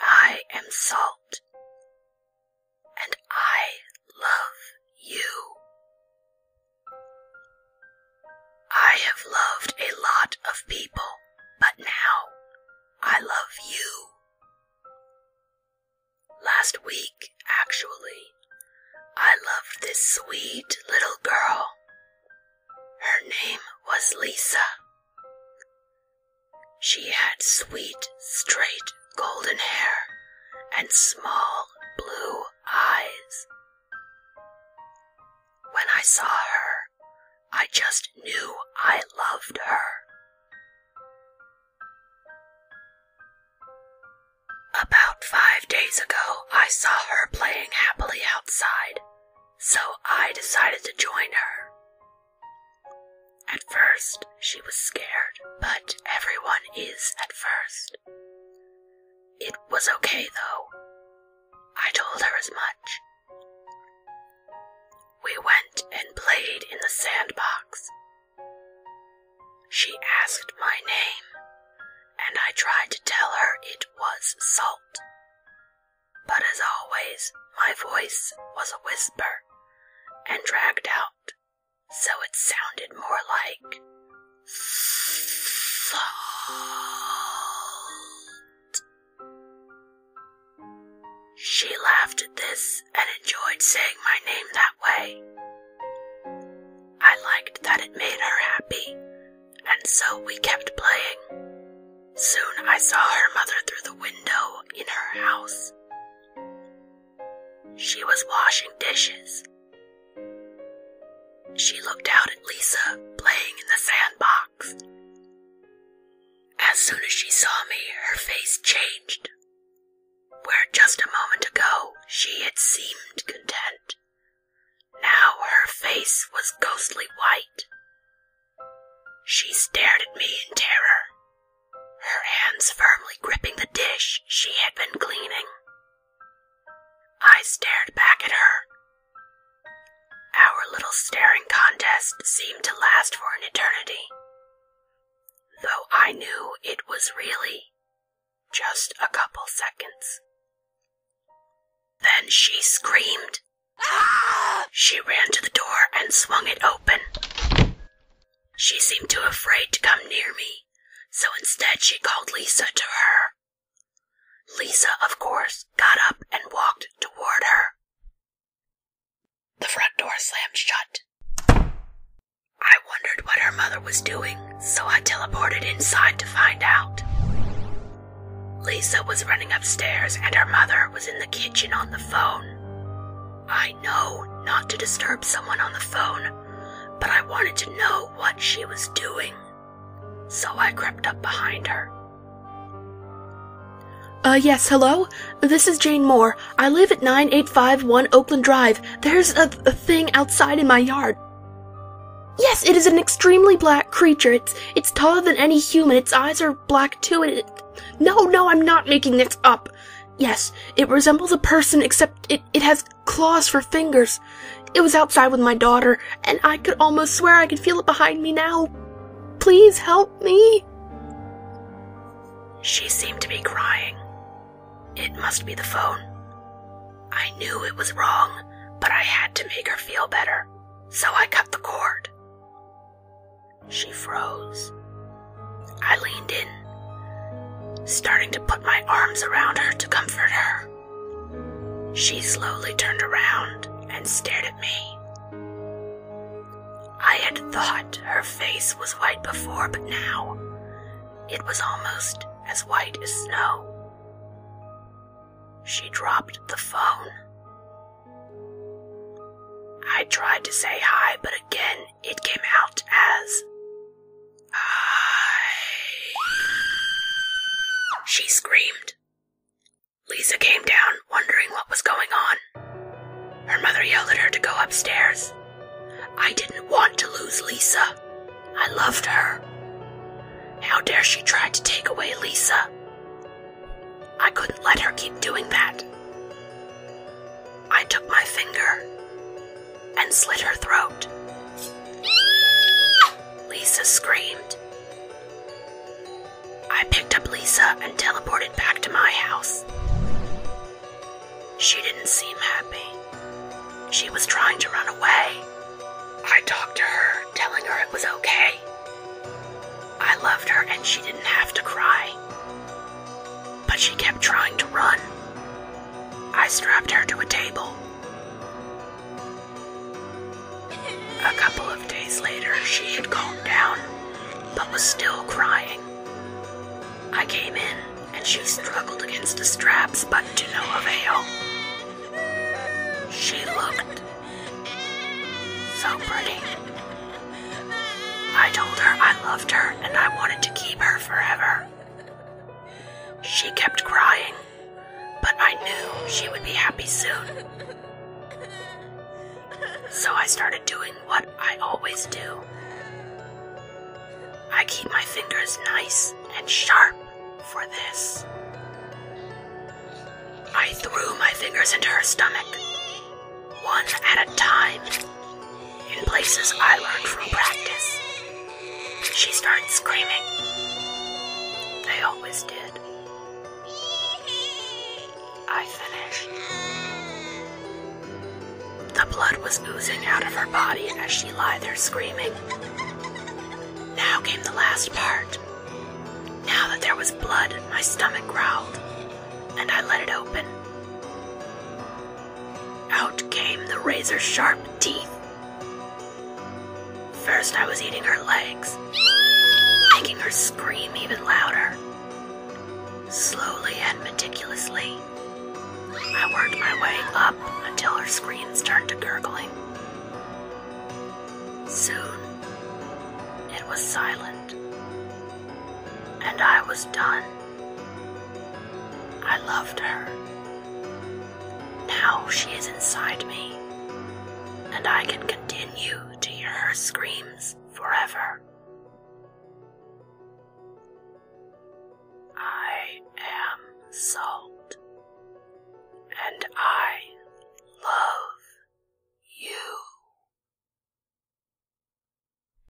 I am Salt, and I love you. I have loved a lot of people, but now I love you. Last week, actually, I loved this sweet little girl. Her name was Lisa. She had sweet, straight, golden hair and small blue eyes. When I saw her, I just knew I loved her. About 5 days ago, I saw her playing happily outside, so I decided to join her. At first, she was scared, but everyone is at first. It was okay, though. I told her as much. We went and played in the sandbox. She asked my name, and I tried to tell her it was Salt. But as always, my voice was a whisper and dragged out, so it sounded more like Salt. She laughed at this and enjoyed saying my name that way. I liked that it made her happy, and so we kept playing. Soon I saw her mother through the window in her house. She was washing dishes. She looked out at Lisa playing in the sandbox. As soon as she saw me, her face changed. Where just a moment ago she had seemed content, now her face was ghostly white. She stared at me in terror, her hands firmly gripping the dish she had been cleaning. I stared back at her. Our little staring contest seemed to last for an eternity, though I knew it was really just a couple seconds. Then she screamed. Ah! She ran to the door and swung it open. She seemed too afraid to come near me, so instead she called Lisa to her. Lisa, of course, got up and walked toward her. The front door slammed shut. I wondered what her mother was doing, so I teleported inside to find out. Lisa was running upstairs and her mother was in the kitchen on the phone. I know not to disturb someone on the phone, but I wanted to know what she was doing, so I crept up behind her. Yes, hello? This is Jane Moore. I live at 9851 Oakland Drive. There's a thing outside in my yard. Yes, it is an extremely black creature. It's taller than any human. Its eyes are black too, and No, I'm not making this up. Yes, it resembles a person, except it has claws for fingers. It was outside with my daughter, and I could almost swear I could feel it behind me now. Please help me. She seemed to be crying. It must be the phone. I knew it was wrong, but I had to make her feel better, so I cut the cord. She froze. I leaned in, starting to put my arms around her to comfort her. She slowly turned around and stared at me. I had thought her face was white before, but now it was almost as white as snow. She dropped the phone. I tried to say hi, but again it came out as hi. She screamed. Lisa came down, wondering what was going on. Her mother yelled at her to go upstairs. I didn't want to lose Lisa. I loved her. How dare she try to take away Lisa? I couldn't let her keep doing that. I took my finger and slit her throat. Lisa screamed. I picked up Lisa and teleported back to my house. She didn't seem happy. She was trying to run away. I talked to her, telling her it was okay. I loved her and she didn't have to cry. But she kept trying to run. I strapped her to a table. A couple of days later, she had calmed down, but was still crying. I came in, and she struggled against the straps, but to no avail. She looked so pretty. I told her I loved her and I wanted to keep her forever. She kept crying, but I knew she would be happy soon. So I started doing what I always do. I keep my fingers nice and sharp for this. I threw my fingers into her stomach, one at a time, in places I learned from practice. She started screaming. They always did. I finished. The blood was oozing out of her body as she lay there screaming. Now came the last part. Now that there was blood, my stomach growled, and I let it open. Out came the razor-sharp teeth. First I was eating her legs, making her scream even louder. Slowly and meticulously, I worked my way up until her screams turned to gurgling. Soon, it was silent, and I was done. I loved her. Now she is inside me, and I can continue to hear her screams forever. I am Salt, and I